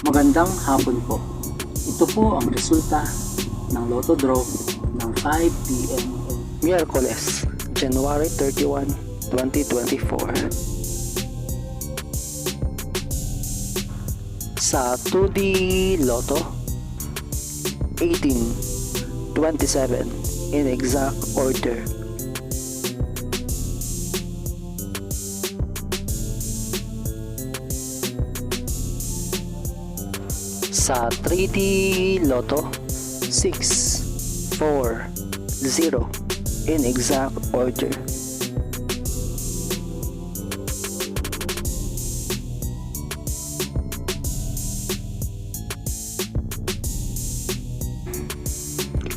Magandang hapon po. Ito po ang resulta ng Lotto Draw ng 5 p.m. Miyerkules, January 31, 2024. Sa 2D Lotto, 18, 27 in exact order. Sa 3D Lotto, 6, 4, 0 in exact order.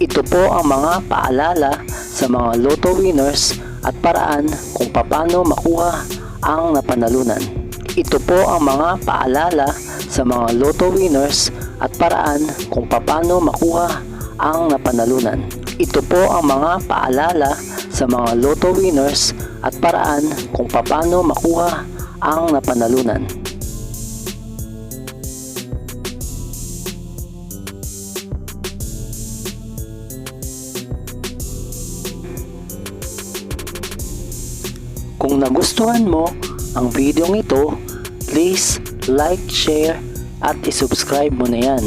Ito po ang mga paalala sa mga Lotto winners at paraan kung paano makuha ang napanalunan. Ito po ang mga paalala sa mga Lotto winners at paraan kung paano makuha ang napanalunan. Ito po ang mga paalala sa mga Lotto winners at paraan kung paano makuha ang napanalunan. Kung nagustuhan mo ang video ito, please like, share at isubscribe mo na yan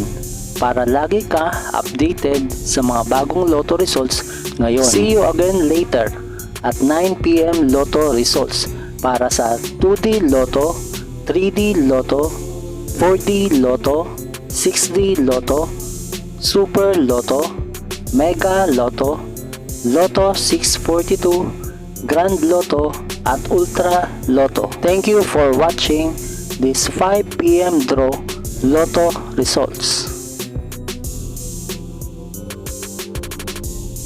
para lagi ka updated sa mga bagong Lotto results ngayon. See you again later at 9 p.m. Lotto results para sa 2D Lotto, 3D Lotto, 4D Lotto, 6D Lotto, Super Lotto, Mega Lotto, Lotto 642, Grand Lotto at Ultra Lotto. Thank you for watching this 5 p.m. draw Lotto results.